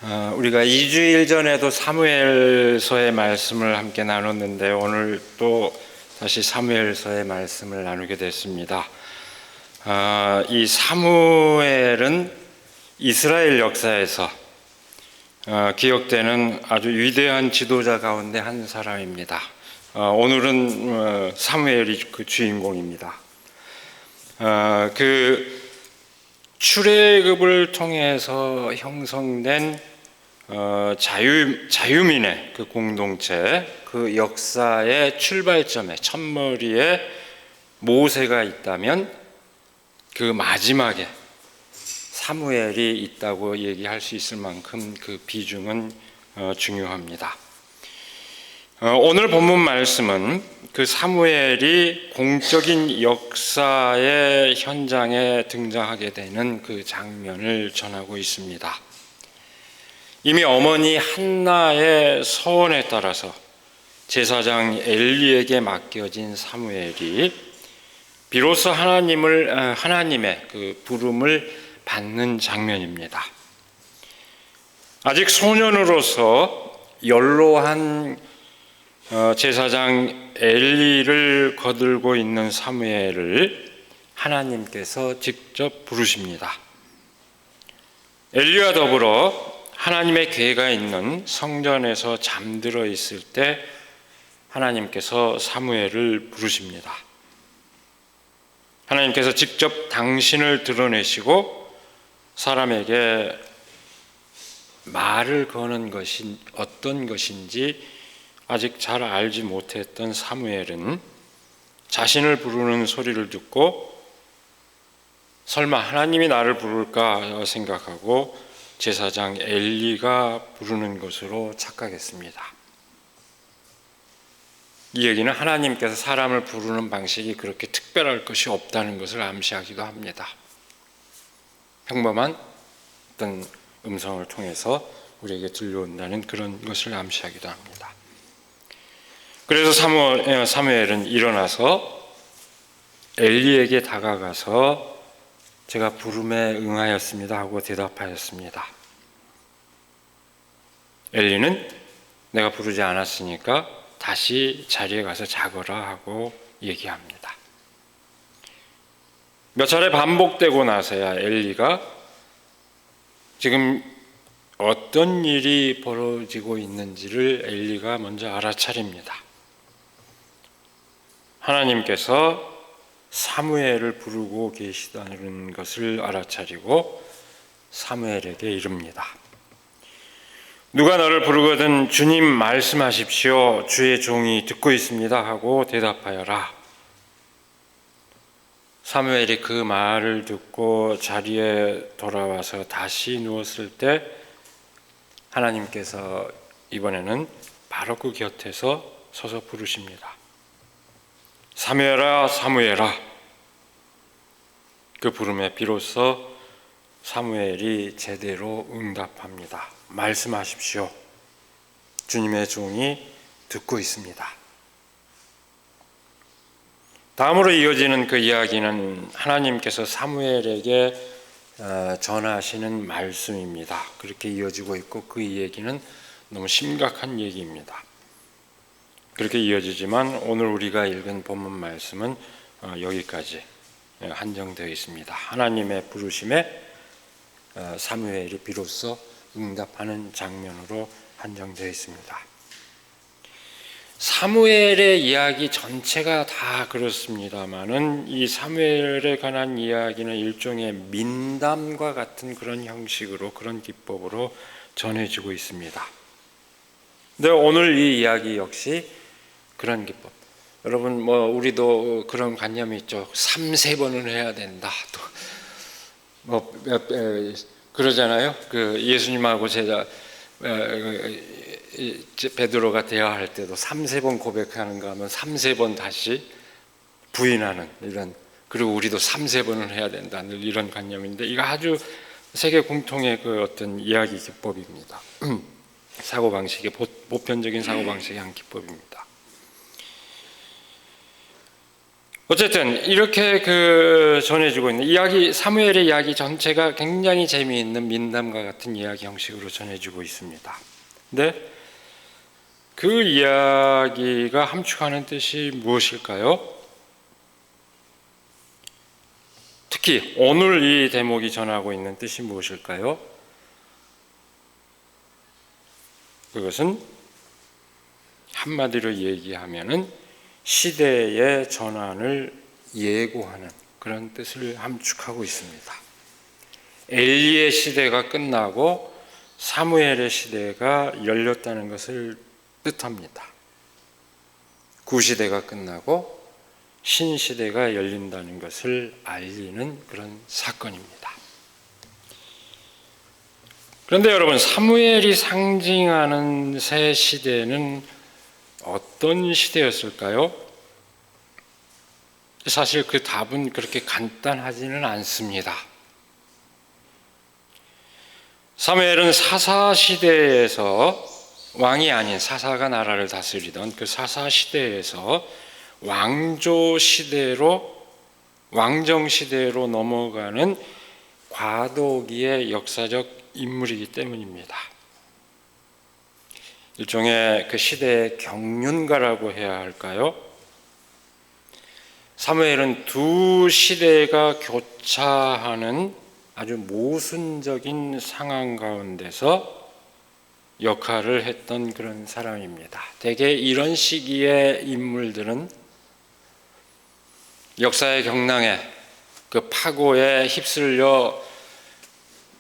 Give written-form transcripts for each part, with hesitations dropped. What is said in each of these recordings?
우리가 2주일 전에도 사무엘서의 말씀을 함께 나눴는데 오늘 또 다시 사무엘서의 말씀을 나누게 됐습니다. 이 사무엘은 이스라엘 역사에서 기억되는 아주 위대한 지도자 가운데 한 사람입니다. 오늘은 사무엘이 그 주인공입니다. 그 출애굽을 통해서 형성된 자유민의 그 공동체, 그 역사의 출발점에 첫머리에 모세가 있다면 그 마지막에 사무엘이 있다고 얘기할 수 있을 만큼 그 비중은 중요합니다. 오늘 본문 말씀은 그 사무엘이 공적인 역사의 현장에 등장하게 되는 그 장면을 전하고 있습니다. 이미 어머니 한나의 서원에 따라서 제사장 엘리에게 맡겨진 사무엘이 비로소 하나님의 그 부름을 받는 장면입니다. 아직 소년으로서 연로한 제사장 엘리를 거들고 있는 사무엘을 하나님께서 직접 부르십니다. 엘리와 더불어 하나님의 궤가 있는 성전에서 잠들어 있을 때 하나님께서 사무엘을 부르십니다. 하나님께서 직접 당신을 드러내시고 사람에게 말을 거는 것이 어떤 것인지 아직 잘 알지 못했던 사무엘은 자신을 부르는 소리를 듣고 설마 하나님이 나를 부를까 생각하고 제사장 엘리가 부르는 것으로 착각했습니다. 이 얘기는 하나님께서 사람을 부르는 방식이 그렇게 특별할 것이 없다는 것을 암시하기도 합니다. 평범한 어떤 음성을 통해서 우리에게 들려온다는 그런 것을 암시하기도 합니다. 그래서 사무엘은 일어나서 엘리에게 다가가서 제가 부름에 응하였습니다 하고 대답하였습니다. 엘리는 내가 부르지 않았으니까 다시 자리에 가서 자거라 하고 얘기합니다. 몇 차례 반복되고 나서야 엘리가 지금 어떤 일이 벌어지고 있는지를 엘리가 먼저 알아차립니다. 하나님께서 사무엘을 부르고 계시다는 것을 알아차리고 사무엘에게 이릅니다. 누가 너를 부르거든 주님 말씀하십시오. 주의 종이 듣고 있습니다 하고 대답하여라. 사무엘이 그 말을 듣고 자리에 돌아와서 다시 누웠을 때 하나님께서 이번에는 바로 그 곁에서 서서 부르십니다. 사무엘아, 사무엘아. 그 부름에 비로소 사무엘이 제대로 응답합니다. 말씀하십시오. 주님의 종이 듣고 있습니다. 다음으로 이어지는 그 이야기는 하나님께서 사무엘에게 전하시는 말씀입니다. 그렇게 이어지고 있고 그 얘기는 너무 심각한 얘기입니다. 그렇게 이어지지만 오늘 우리가 읽은 본문 말씀은 여기까지 한정되어 있습니다. 하나님의 부르심에 사무엘이 비로소 응답하는 장면으로 한정되어 있습니다. 사무엘의 이야기 전체가 다 그렇습니다만은 이 사무엘에 관한 이야기는 일종의 민담과 같은 그런 형식으로 그런 기법으로 전해지고 있습니다. 근데 오늘 이 이야기 역시 그런 기법. 여러분 우리도 그런 관념이 있죠. 3-4번은 해야 된다. 또 그러잖아요. 그 예수님하고 제자 베드로가 대화할 때도 3-4번 고백하는가 하면 3-4번 다시 부인하는 이런, 그리고 우리도 3-4번은 해야 된다는 이런 관념인데 이거 아주 세계 공통의 그 어떤 이야기 기법입니다. 사고방식의 보편적인 사고방식의 한 기법입니다. 어쨌든 이렇게 전해지고 있는 이야기, 사무엘의 이야기 전체가 굉장히 재미있는 민담과 같은 이야기 형식으로 전해지고 있습니다. 근데 그 이야기가 함축하는 뜻이 무엇일까요? 특히 오늘 이 대목이 전하고 있는 뜻이 무엇일까요? 그것은 한마디로 얘기하면은 시대의 전환을 예고하는 그런 뜻을 함축하고 있습니다. 엘리의 시대가 끝나고 사무엘의 시대가 열렸다는 것을 뜻합니다. 구시대가 끝나고 신시대가 열린다는 것을 알리는 그런 사건입니다. 그런데 여러분, 사무엘이 상징하는 새 시대는 어떤 시대였을까요? 사실 그 답은 그렇게 간단하지는 않습니다. 사무엘은 사사 시대에서 왕이 아닌 사사가 나라를 다스리던 그 사사 시대에서 왕조 시대로, 왕정 시대로 넘어가는 과도기의 역사적 인물이기 때문입니다. 일종의 그 시대의 경륜가라고 해야 할까요? 사무엘은 두 시대가 교차하는 아주 모순적인 상황 가운데서 역할을 했던 그런 사람입니다. 대개 이런 시기의 인물들은 역사의 경랑에 그 파고에 휩쓸려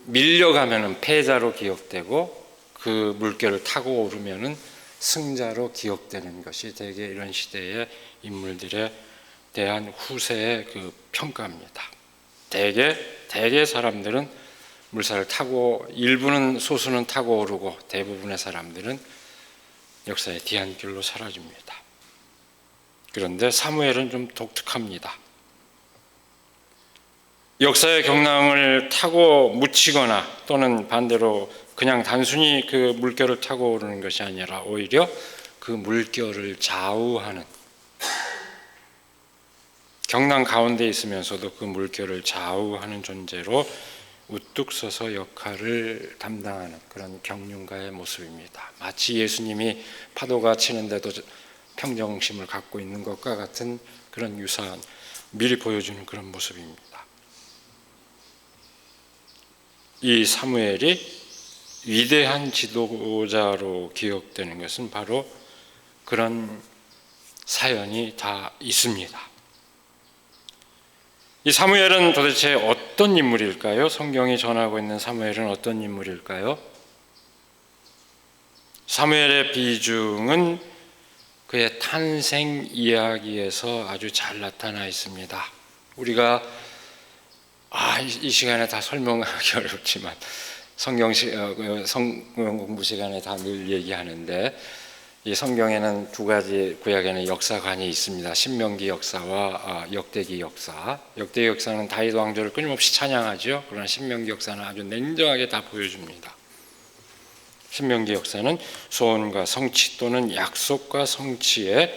밀려가면은 패자로 기억되고 그 물결을 타고 오르면은 승자로 기억되는 것이 대개 이런 시대의 인물들에 대한 후세의 그 평가입니다. 대개 사람들은 물살을 타고, 일부는 소수는 타고 오르고 대부분의 사람들은 역사의 뒤안길로 사라집니다. 그런데 사무엘은 좀 독특합니다. 역사의 경랑을 타고 묻히거나 또는 반대로 그냥 단순히 그 물결을 타고 오르는 것이 아니라 오히려 그 물결을 좌우하는, 경랑 가운데 있으면서도 그 물결을 좌우하는 존재로 우뚝 서서 역할을 담당하는 그런 경륜가의 모습입니다. 마치 예수님이 파도가 치는데도 평정심을 갖고 있는 것과 같은 그런 유사한, 미리 보여주는 그런 모습입니다. 이 사무엘이 위대한 지도자로 기억되는 것은 바로 그런 사연이 다 있습니다. 이 사무엘은 도대체 어떤 인물일까요? 성경이 전하고 있는 사무엘은 어떤 인물일까요? 사무엘의 비중은 그의 탄생 이야기에서 아주 잘 나타나 있습니다. 우리가 이 시간에 다 설명하기 어렵지만 성경 공부 시간에 다 늘 얘기하는데, 이 성경에는 두 가지, 구약에는 역사관이 있습니다. 신명기 역사와 역대기 역사. 역대기 역사는 다윗 왕조를 끊임없이 찬양하죠. 그러나 신명기 역사는 아주 냉정하게 다 보여줍니다. 신명기 역사는 소원과 성취 또는 약속과 성취의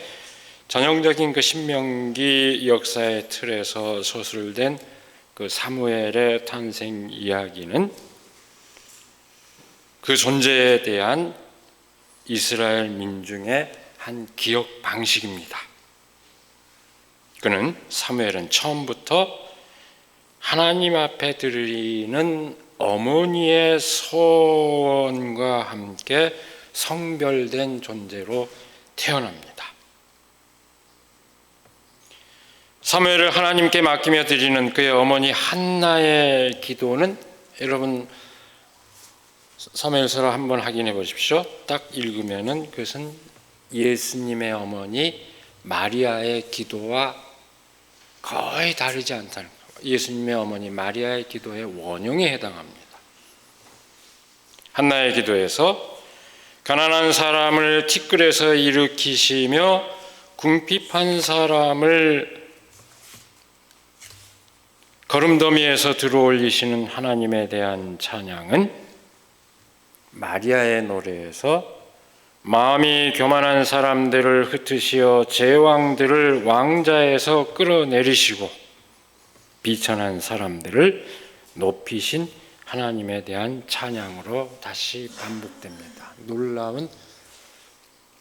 전형적인 그 신명기 역사의 틀에서 소술된 그 사무엘의 탄생 이야기는 그 존재에 대한 이스라엘 민중의 한 기억 방식입니다. 그는, 사무엘은 처음부터 하나님 앞에 드리는 어머니의 소원과 함께 성별된 존재로 태어납니다. 사무엘을 하나님께 맡기며 드리는 그의 어머니 한나의 기도는, 여러분 사무엘서를 한번 확인해 보십시오. 딱 읽으면은 그것은 예수님의 어머니 마리아의 기도와 거의 다르지 않다는 거예요. 예수님의 어머니 마리아의 기도의 원형에 해당합니다. 한나의 기도에서 가난한 사람을 티끌에서 일으키시며 궁핍한 사람을 거름더미에서 들어올리시는 하나님에 대한 찬양은 마리아의 노래에서 마음이 교만한 사람들을 흩으시어 제왕들을 왕자에서 끌어내리시고 비천한 사람들을 높이신 하나님에 대한 찬양으로 다시 반복됩니다. 놀라운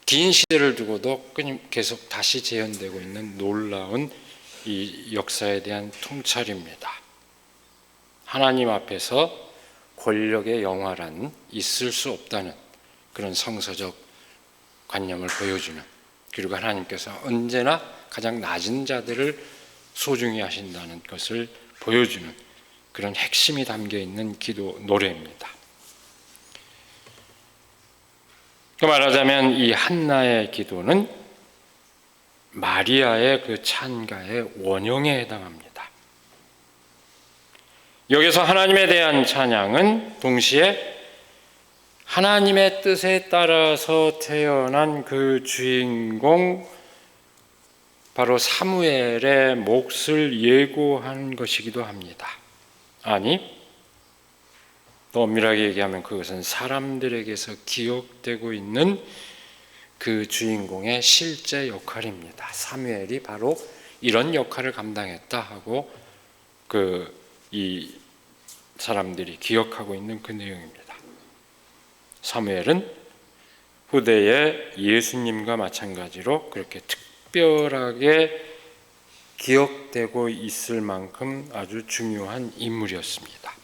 긴 시대를 두고도 계속 다시 재현되고 있는 놀라운 이 역사에 대한 통찰입니다. 하나님 앞에서 권력의 영화란 있을 수 없다는 그런 성서적 관념을 보여주는, 그리고 하나님께서 언제나 가장 낮은 자들을 소중히 하신다는 것을 보여주는 그런 핵심이 담겨 있는 기도 노래입니다. 말하자면 이 한나의 기도는 마리아의 그 찬가의 원형에 해당합니다. 여기서 하나님에 대한 찬양은 동시에 하나님의 뜻에 따라서 태어난 그 주인공 바로 사무엘의 몫을 예고한 것이기도 합니다. 아니, 더 엄밀하게 얘기하면 그것은 사람들에게서 기억되고 있는 그 주인공의 실제 역할입니다. 사무엘이 바로 이런 역할을 감당했다 하고 이 사람들이 기억하고 있는 그 내용입니다. 사무엘은 후대의 예수님과 마찬가지로 그렇게 특별하게 기억되고 있을 만큼 아주 중요한 인물이었습니다.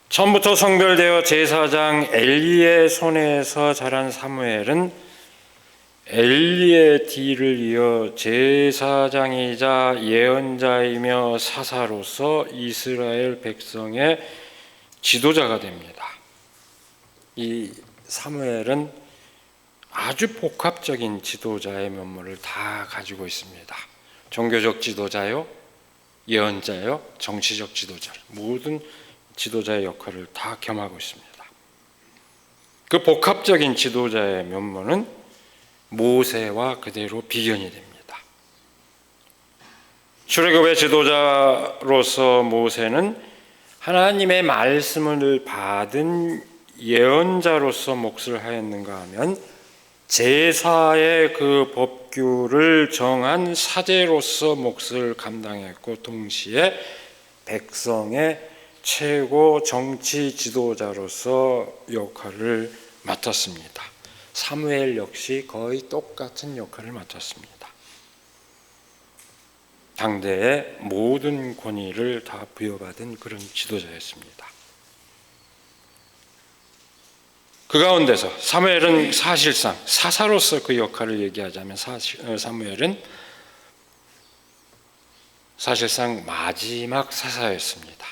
처음부터 성별되어 제사장 엘리의 손에서 자란 사무엘은 엘리의 뒤를 이어 제사장이자 예언자이며 사사로서 이스라엘 백성의 지도자가 됩니다. 이 사무엘은 아주 복합적인 지도자의 면모를 다 가지고 있습니다. 종교적 지도자요, 예언자요, 정치적 지도자, 모든 지도자의 역할을 다 겸하고 있습니다. 그 복합적인 지도자의 면모는 모세와 그대로 비견이 됩니다. 출애굽의 지도자로서 모세는 하나님의 말씀을 받은 예언자로서 몫을 하였는가 하면 제사의 그 법규를 정한 사제로서 몫을 감당했고, 동시에 백성의 최고 정치 지도자로서 역할을 맡았습니다. 사무엘 역시 거의 똑같은 역할을 맡았습니다. 당대의 모든 권위를 다 부여받은 그런 지도자였습니다. 그 가운데서 사무엘은 사실상 사사로서 그 역할을 얘기하자면 사무엘은 사실상 마지막 사사였습니다.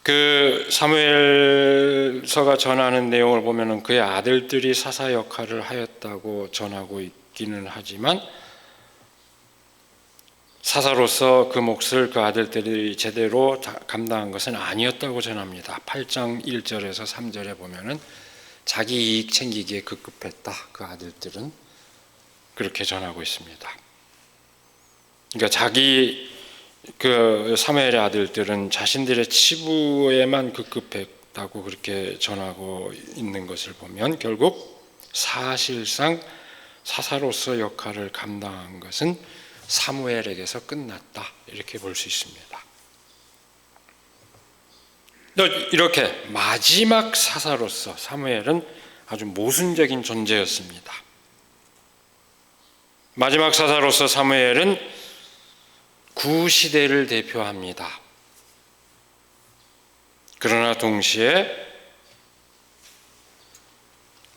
그 사무엘서가 전하는 내용을 보면은 그의 아들들이 사사 역할을 하였다고 전하고 있기는 하지만 사사로서 그 몫을 그 아들들이 제대로 감당한 것은 아니었다고 전합니다. 8장 1절에서 3절에 보면은 자기 이익 챙기기에 급급했다, 그 아들들은 그렇게 전하고 있습니다. 그러니까 그 사무엘의 아들들은 자신들의 치부에만 급급했다고 그렇게 전하고 있는 것을 보면 결국 사실상 사사로서 역할을 감당한 것은 사무엘에게서 끝났다, 이렇게 볼 수 있습니다. 이렇게 마지막 사사로서 사무엘은 아주 모순적인 존재였습니다. 마지막 사사로서 사무엘은 구시대를 대표합니다. 그러나 동시에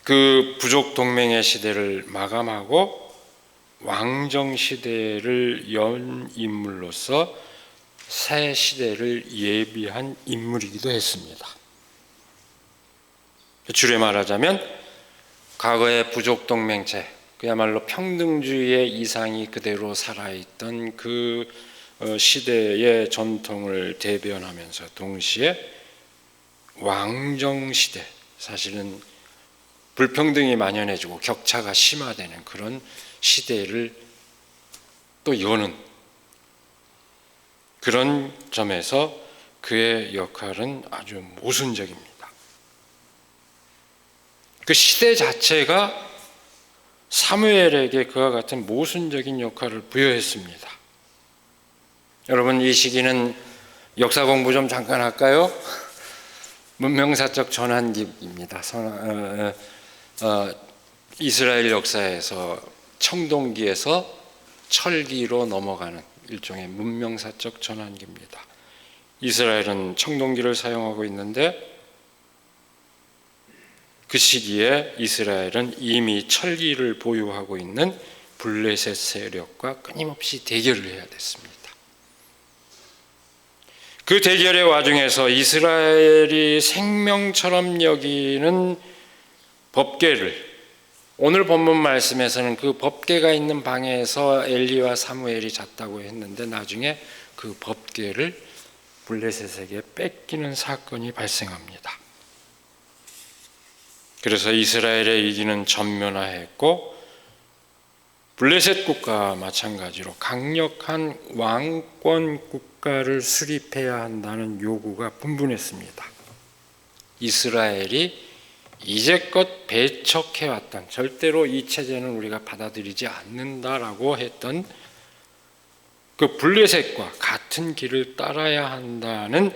그 부족 동맹의 시대를 마감하고 왕정 시대를 연 인물로서 새 시대를 예비한 인물이기도 했습니다. 줄여 말하자면 과거의 부족 동맹체, 그야말로 평등주의의 이상이 그대로 살아있던 그 시대의 전통을 대변하면서 동시에 왕정 시대, 사실은 불평등이 만연해지고 격차가 심화되는 그런 시대를 또 여는 그런 점에서 그의 역할은 아주 모순적입니다. 그 시대 자체가 사무엘에게 그와 같은 모순적인 역할을 부여했습니다. 여러분, 이 시기는 역사 공부 좀 잠깐 할까요? 문명사적 전환기입니다. 이스라엘 역사에서 청동기에서 철기로 넘어가는 일종의 문명사적 전환기입니다. 이스라엘은 청동기를 사용하고 있는데 그 시기에 이스라엘은 이미 철기를 보유하고 있는 블레셋 세력과 끊임없이 대결을 해야 됐습니다. 그 대결의 와중에서 이스라엘이 생명처럼 여기는 법궤를, 오늘 본문 말씀에서는 그 법궤가 있는 방에서 엘리와 사무엘이 잤다고 했는데 나중에 그 법궤를 블레셋에게 뺏기는 사건이 발생합니다. 그래서 이스라엘의 위기는 전면화했고 블레셋 국가와 마찬가지로 강력한 왕권 국가를 수립해야 한다는 요구가 분분했습니다. 이스라엘이 이제껏 배척해왔던, 절대로 이 체제는 우리가 받아들이지 않는다라고 했던 그 블레셋과 같은 길을 따라야 한다는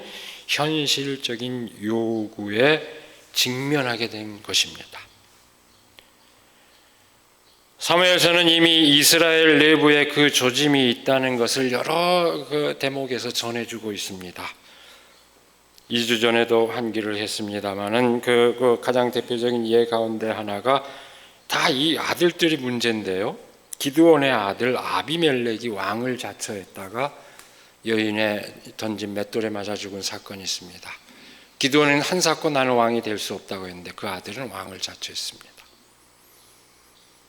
현실적인 요구에 직면하게 된 것입니다. 사무엘서는 이미 이스라엘 내부에 그 조짐이 있다는 것을 여러 대목에서 전해주고 있습니다. 2주 전에도 한기를 했습니다마는 그 가장 대표적인 예 가운데 하나가 다 이 아들들이 문제인데요. 기드온의 아들 아비멜렉이 왕을 자처했다가 여인의 던진 맷돌에 맞아 죽은 사건이 있습니다. 기드온은 한사코 나는 왕이 될 수 없다고 했는데 그 아들은 왕을 자처했습니다.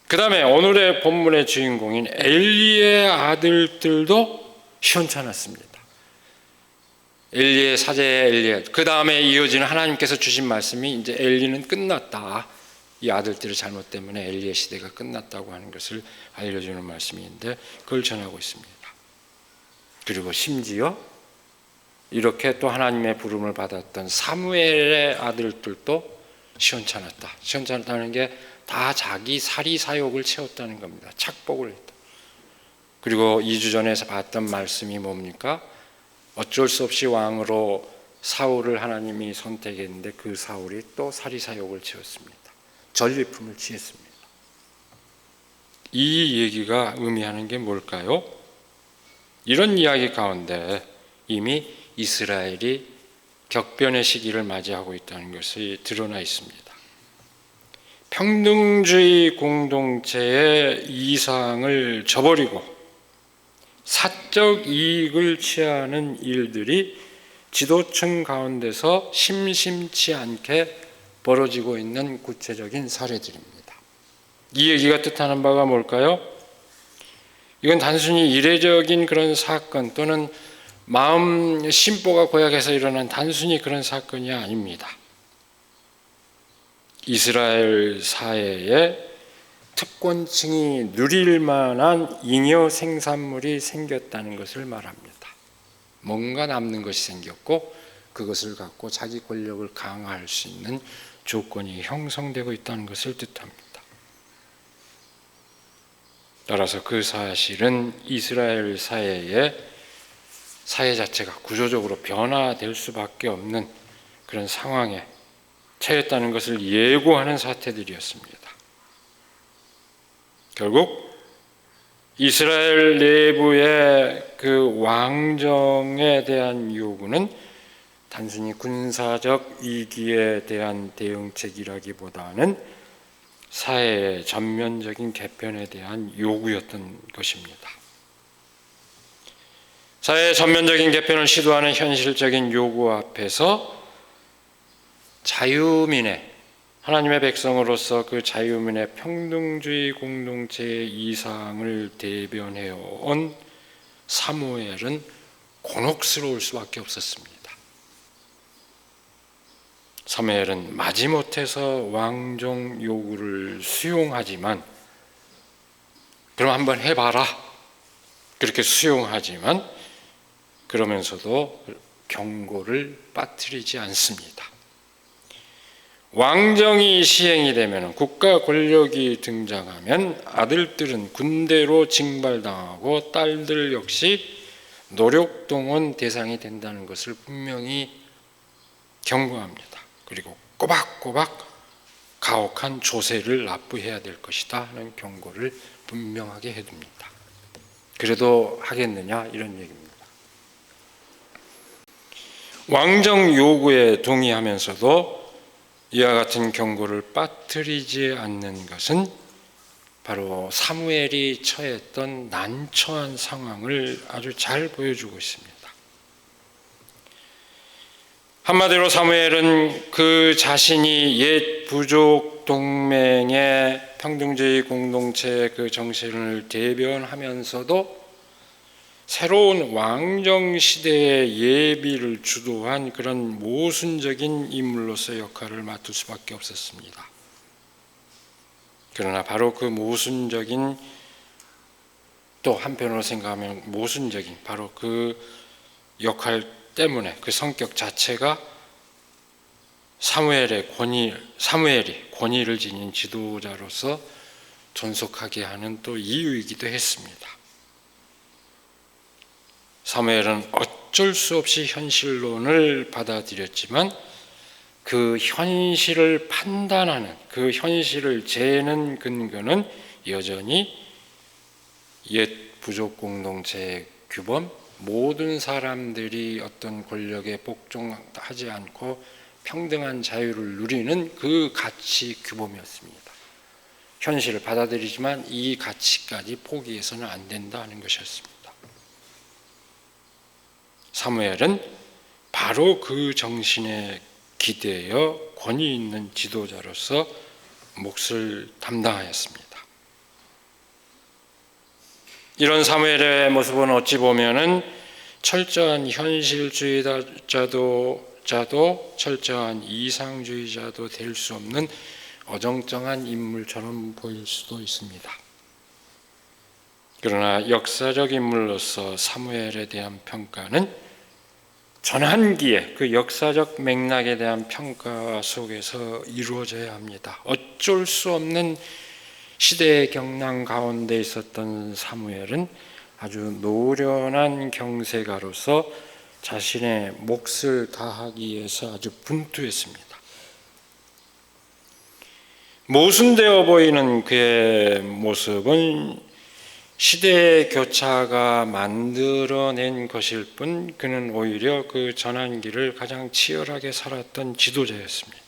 그 다음에 오늘의 본문의 주인공인 엘리의 아들들도 시원찮았습니다. 엘리의 사제 엘리, 그 다음에 이어지는 하나님께서 주신 말씀이 이제 엘리는 끝났다. 이 아들들의 잘못 때문에 엘리의 시대가 끝났다고 하는 것을 알려주는 말씀인데 그걸 전하고 있습니다. 그리고 심지어 이렇게 또 하나님의 부름을 받았던 사무엘의 아들들도 시원찮았다. 시원찮았다는 게 다 자기 사리 사욕을 채웠다는 겁니다. 착복을 했다. 그리고 2주 전에 봤던 말씀이 뭡니까? 어쩔 수 없이 왕으로 사울을 하나님이 선택했는데 그 사울이 또 사리 사욕을 채웠습니다. 전리품을 취했습니다. 이 얘기가 의미하는 게 뭘까요? 이런 이야기 가운데 이미 이스라엘이 격변의 시기를 맞이하고 있다는 것이 드러나 있습니다. 평등주의 공동체의 이상을 저버리고 사적 이익을 취하는 일들이 지도층 가운데서 심심치 않게 벌어지고 있는 구체적인 사례들입니다. 이 얘기가 뜻하는 바가 뭘까요? 이건 단순히 이례적인 그런 사건 또는 마음 심보가 고약해서 일어난 단순히 그런 사건이 아닙니다. 이스라엘 사회에 특권층이 누릴 만한 잉여 생산물이 생겼다는 것을 말합니다. 뭔가 남는 것이 생겼고 그것을 갖고 자기 권력을 강화할 수 있는 조건이 형성되고 있다는 것을 뜻합니다. 따라서 그 사실은 이스라엘 사회 자체가 구조적으로 변화될 수밖에 없는 그런 상황에 처했다는 것을 예고하는 사태들이었습니다. 결국 이스라엘 내부의 그 왕정에 대한 요구는 단순히 군사적 위기에 대한 대응책이라기보다는 사회의 전면적인 개편에 대한 요구였던 것입니다. 사회의 전면적인 개편을 시도하는 현실적인 요구 앞에서 자유민의, 하나님의 백성으로서 그 자유민의 평등주의 공동체의 이상을 대변해온 사무엘은 곤혹스러울 수밖에 없었습니다. 사무엘은 마지못해서 왕정 요구를 수용하지만, 그럼 한번 해봐라, 그렇게 수용하지만 그러면서도 경고를 빠뜨리지 않습니다. 왕정이 시행이 되면, 국가 권력이 등장하면 아들들은 군대로 징발당하고 딸들 역시 노력동원 대상이 된다는 것을 분명히 경고합니다. 그리고 꼬박꼬박 가혹한 조세를 납부해야 될 것이다 하는 경고를 분명하게 해둡니다. 그래도 하겠느냐 이런 얘기입니다. 왕정 요구에 동의하면서도 이와 같은 경고를 빠뜨리지 않는 것은 바로 사무엘이 처했던 난처한 상황을 아주 잘 보여주고 있습니다. 한마디로 사무엘은 그 자신이 옛 부족 동맹의 평등주의 공동체의 그 정신을 대변하면서도 새로운 왕정 시대의 예비를 주도한 그런 모순적인 인물로서의 역할을 맡을 수밖에 없었습니다. 그러나 바로 그 모순적인, 또 한편으로 생각하면 모순적인 바로 그 역할 때문에, 그 성격 자체가 사무엘이 권위를 지닌 지도자로서 존속하게 하는 또 이유이기도 했습니다. 사무엘은 어쩔 수 없이 현실론을 받아들였지만 그 현실을 판단하는, 그 현실을 재는 근거는 여전히 옛 부족 공동체의 규범, 모든 사람들이 어떤 권력에 복종하지 않고 평등한 자유를 누리는 그 가치 규범이었습니다. 현실을 받아들이지만 이 가치까지 포기해서는 안 된다 하는 것이었습니다. 사무엘은 바로 그 정신에 기대어 권위 있는 지도자로서 몫을 담당하였습니다. 이런 사무엘의 모습은 어찌 보면은 철저한 현실주의자도 철저한 이상주의자도 될 수 없는 어정쩡한 인물처럼 보일 수도 있습니다. 그러나 역사적 인물로서 사무엘에 대한 평가는 전환기에, 그 역사적 맥락에 대한 평가 속에서 이루어져야 합니다. 어쩔 수 없는 시대의 경랑 가운데 있었던 사무엘은 아주 노련한 경세가로서 자신의 몫을 다하기 위해서 아주 분투했습니다. 모순되어 보이는 그의 모습은 시대의 교차가 만들어낸 것일 뿐, 그는 오히려 그 전환기를 가장 치열하게 살았던 지도자였습니다.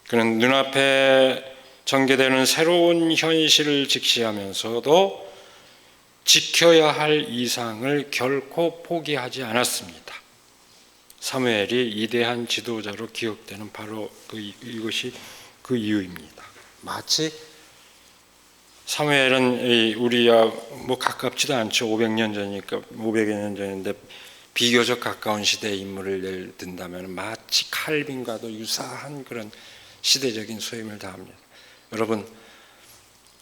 그는 눈앞에 전개되는 새로운 현실을 직시하면서도 지켜야 할 이상을 결코 포기하지 않았습니다. 사무엘이 위대한 지도자로 기억되는 바로 이것이 그 이유입니다. 마치 사무엘은 우리야 가깝지도 않죠. 500년 전이니까 500여 년 전인데 비교적 가까운 시대의 인물을 예를 든다면 마치 칼빈과도 유사한 그런 시대적인 소임을 다합니다. 여러분,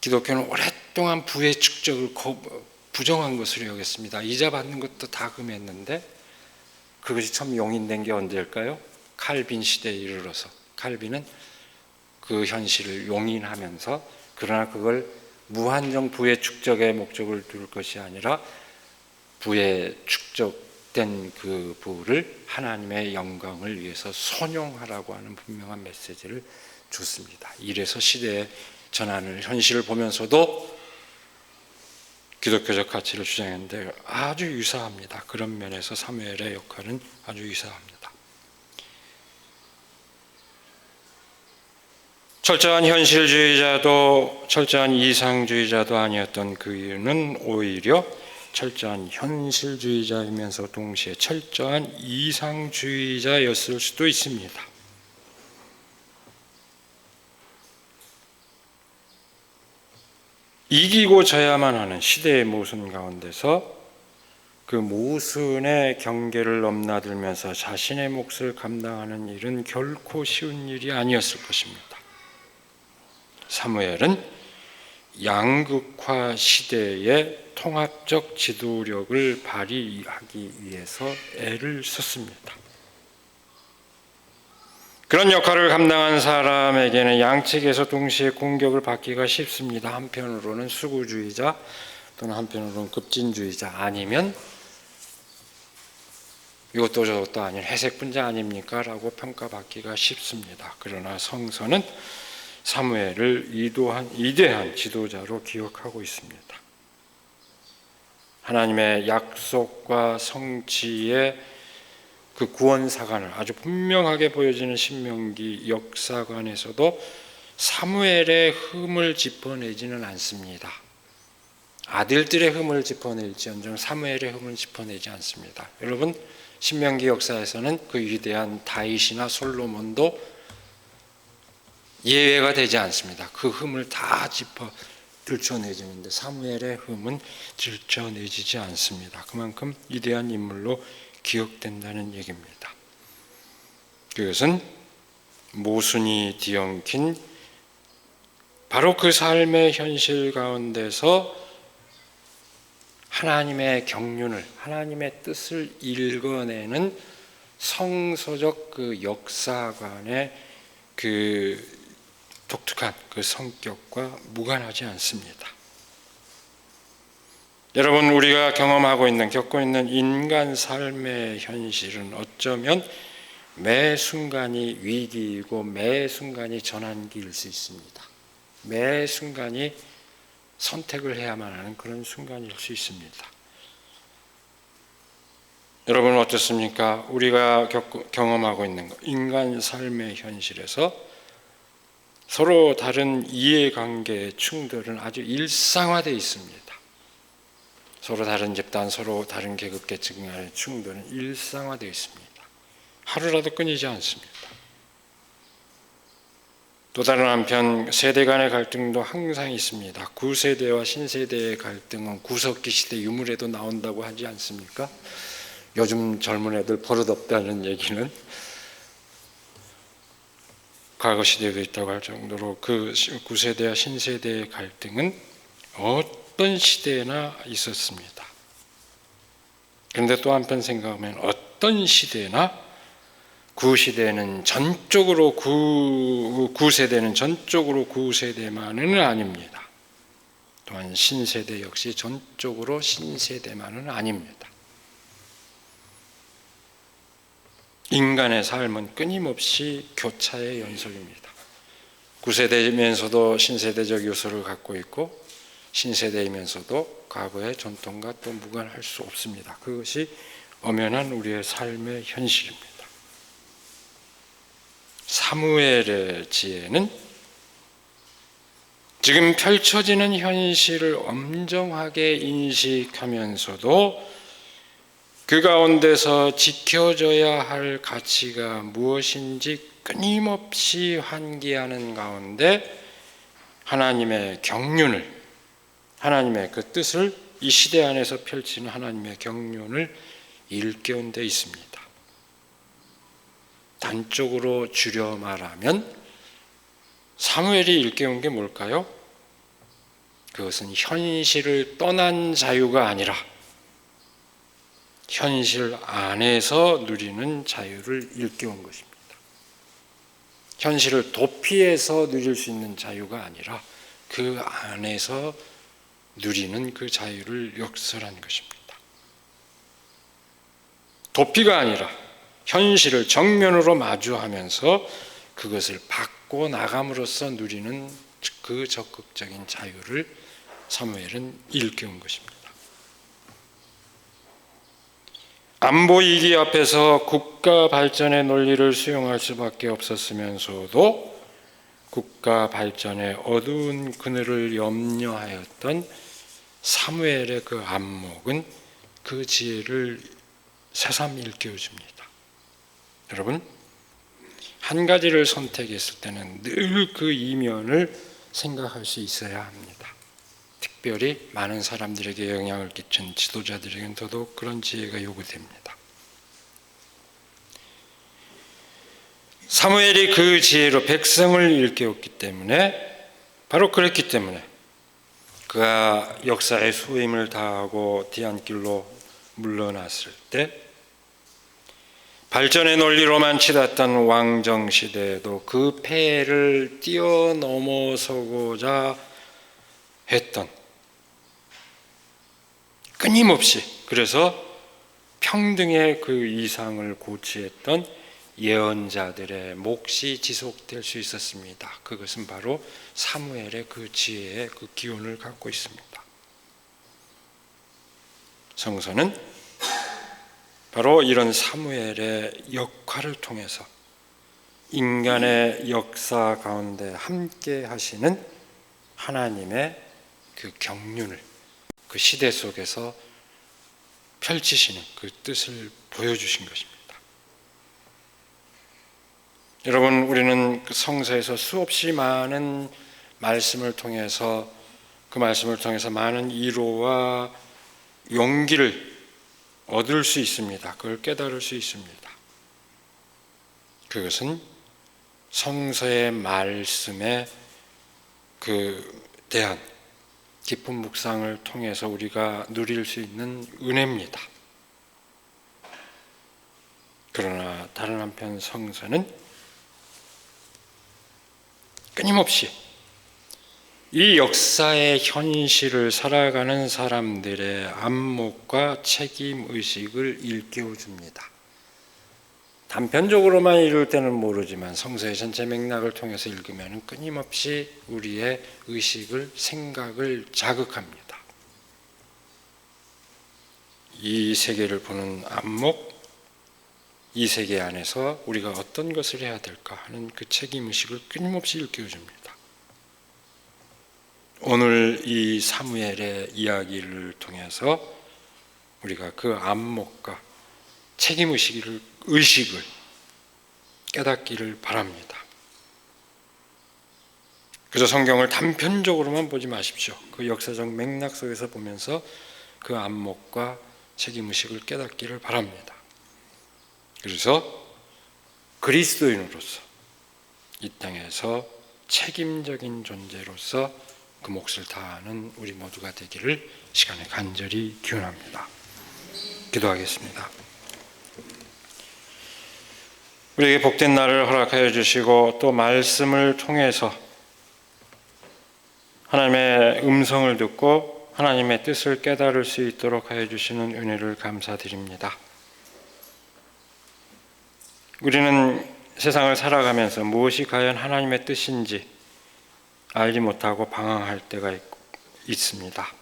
기독교는 오랫동안 부의 축적을 부정한 것으로 여겼습니다. 이자 받는 것도 다 금했는데 그것이 처음 용인된 게 언제일까요? 칼빈 시대에 이르러서. 칼빈은 그 현실을 용인하면서, 그러나 그걸 무한정 부의 축적의 목적을 둘 것이 아니라 부의 축적된 그 부를 하나님의 영광을 위해서 선용하라고 하는 분명한 메시지를 줬습니다. 이래서 시대의 전환을, 현실을 보면서도 기독교적 가치를 주장했는데 아주 유사합니다. 그런 면에서 사무엘의 역할은 아주 유사합니다. 철저한 현실주의자도 철저한 이상주의자도 아니었던 그 이유는 오히려 철저한 현실주의자이면서 동시에 철저한 이상주의자였을 수도 있습니다. 이기고 져야만 하는 시대의 모순 가운데서 그 모순의 경계를 넘나들면서 자신의 몫을 감당하는 일은 결코 쉬운 일이 아니었을 것입니다. 사무엘은 양극화 시대에 통합적 지도력을 발휘하기 위해서 애를 썼습니다. 그런 역할을 감당한 사람에게는 양측에서 동시에 공격을 받기가 쉽습니다. 한편으로는 수구주의자 또는 한편으로는 급진주의자, 아니면 이것도 저것도 아닌 회색분자 아닙니까? 라고 평가받기가 쉽습니다. 그러나 성서는 사무엘을 위대한 지도자로 기억하고 있습니다. 하나님의 약속과 성취의 그 구원 사관을 아주 분명하게 보여지는 신명기 역사관에서도 사무엘의 흠을 짚어내지는 않습니다. 아들들의 흠을 짚어낼지언정 사무엘의 흠을 짚어내지 않습니다. 여러분, 신명기 역사에서는 그 위대한 다윗이나 솔로몬도 예외가 되지 않습니다. 그 흠을 다 들춰내지는데 사무엘의 흠은 들춰내지지 않습니다. 그만큼 위대한 인물로 기억된다는 얘기입니다. 그것은 모순이 뒤엉킨 바로 그 삶의 현실 가운데서 하나님의 경륜을, 하나님의 뜻을 읽어내는 성서적 그 역사관의 그 독특한 그 성격과 무관하지 않습니다. 여러분, 우리가 경험하고 있는, 겪고 있는 인간 삶의 현실은 어쩌면 매 순간이 위기이고 매 순간이 전환기일 수 있습니다. 매 순간이 선택을 해야만 하는 그런 순간일 수 있습니다. 여러분 어떻습니까? 우리가 경험하고 있는 인간 삶의 현실에서 서로 다른 이해관계의 충돌은 아주 일상화되어 있습니다. 서로 다른 집단, 서로 다른 계급계층 간의 충돌은 일상화되어 있습니다. 하루라도 끊이지 않습니다. 또 다른 한편 세대 간의 갈등도 항상 있습니다. 구세대와 신세대의 갈등은 구석기 시대 유물에도 나온다고 하지 않습니까? 요즘 젊은 애들 버릇없다는 얘기는 과거 시대에도 있다고 할 정도로 그 구세대와 신세대의 갈등은 어떤 시대에나 있었습니다. 그런데 또 한편 생각하면 어떤 시대나 구시대는 전적으로 구세대는 전적으로 구세대만은 아닙니다. 또한 신세대 역시 전적으로 신세대만은 아닙니다. 인간의 삶은 끊임없이 교차의 연속입니다. 구세대이면서도 신세대적 요소를 갖고 있고 신세대이면서도 과거의 전통과 또 무관할 수 없습니다. 그것이 엄연한 우리의 삶의 현실입니다. 사무엘의 지혜는 지금 펼쳐지는 현실을 엄정하게 인식하면서도 그 가운데서 지켜져야 할 가치가 무엇인지 끊임없이 환기하는 가운데 하나님의 경륜을, 하나님의 그 뜻을, 이 시대 안에서 펼치는 하나님의 경륜을 일깨운 데 있습니다. 단적으로 줄여 말하면 사무엘이 일깨운 게 뭘까요? 그것은 현실을 떠난 자유가 아니라 현실 안에서 누리는 자유를 일깨운 것입니다. 현실을 도피해서 누릴 수 있는 자유가 아니라 그 안에서 누리는 그 자유를 역설한 것입니다. 도피가 아니라 현실을 정면으로 마주하면서 그것을 받고 나감으로써 누리는 그 적극적인 자유를 사무엘은 일깨운 것입니다. 안보 위기 앞에서 국가 발전의 논리를 수용할 수밖에 없었으면서도 국가 발전의 어두운 그늘을 염려하였던 사무엘의 그 안목은 그 지혜를 새삼 일깨워줍니다. 여러분, 한 가지를 선택했을 때는 늘 그 이면을 생각할 수 있어야 합니다. 특별히 많은 사람들에게 영향을 끼친 지도자들에게는 더더욱 그런 지혜가 요구됩니다. 사무엘이 그 지혜로 백성을 일깨웠기 때문에, 바로 그랬기 때문에 그가 역사의 수임을 다하고 뒤안길로 물러났을 때 발전의 논리로만 치닫던 왕정 시대에도 그 폐해를 뛰어넘어서고자 했던, 끊임없이 그래서 평등의 그 이상을 고취했던 예언자들의 몫이 지속될 수 있었습니다. 그것은 바로 사무엘의 그 지혜의 그 기운을 갖고 있습니다. 성서는 바로 이런 사무엘의 역할을 통해서 인간의 역사 가운데 함께 하시는 하나님의 그 경륜을 그 시대 속에서 펼치시는 그 뜻을 보여주신 것입니다. 여러분, 우리는 그 성서에서 수없이 많은 말씀을 통해서 그 말씀을 통해서 많은 위로와 용기를 얻을 수 있습니다. 그걸 깨달을 수 있습니다. 그것은 성서의 말씀에 그 대한 깊은 묵상을 통해서 우리가 누릴 수 있는 은혜입니다. 그러나 다른 한편 성서는 끊임없이 이 역사의 현실을 살아가는 사람들의 안목과 책임의식을 일깨워줍니다. 단편적으로만 읽을 때는 모르지만 성서의 전체 맥락을 통해서 읽으면 끊임없이 우리의 의식을, 생각을 자극합니다. 이 세계를 보는 안목, 이 세계 안에서 우리가 어떤 것을 해야 될까 하는 그 책임의식을 끊임없이 일깨워줍니다. 오늘 이 사무엘의 이야기를 통해서 우리가 그 안목과 책임의식을 깨닫기를 바랍니다. 그래서 성경을 단편적으로만 보지 마십시오. 그 역사적 맥락 속에서 보면서 그 안목과 책임의식을 깨닫기를 바랍니다. 그래서 그리스도인으로서 이 땅에서 책임적인 존재로서 그 몫을 다하는 우리 모두가 되기를 시간에 간절히 기원합니다. 기도하겠습니다. 우리에게 복된 날을 허락하여 주시고 또 말씀을 통해서 하나님의 음성을 듣고 하나님의 뜻을 깨달을 수 있도록 하여 주시는 은혜를 감사드립니다. 우리는 세상을 살아가면서 무엇이 과연 하나님의 뜻인지 알지 못하고 방황할 때가 있습니다.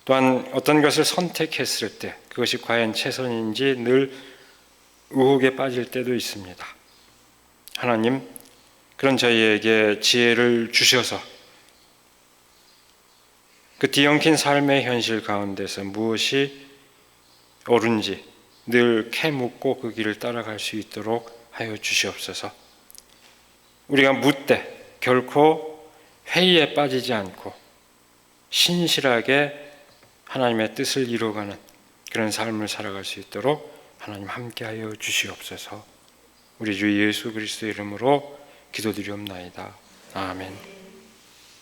또한 어떤 것을 선택했을 때 그것이 과연 최선인지 늘 의혹에 빠질 때도 있습니다. 하나님, 그런 저희에게 지혜를 주셔서 그 뒤엉킨 삶의 현실 가운데서 무엇이 옳은지 늘 캐묻고 그 길을 따라갈 수 있도록 하여 주시옵소서. 우리가 묻되 결코 회의에 빠지지 않고 신실하게 하나님의 뜻을 이루어가는 그런 삶을 살아갈 수 있도록 하나님 함께하여 주시옵소서. 우리 주 예수 그리스도의 이름으로 기도드리옵나이다. 아멘.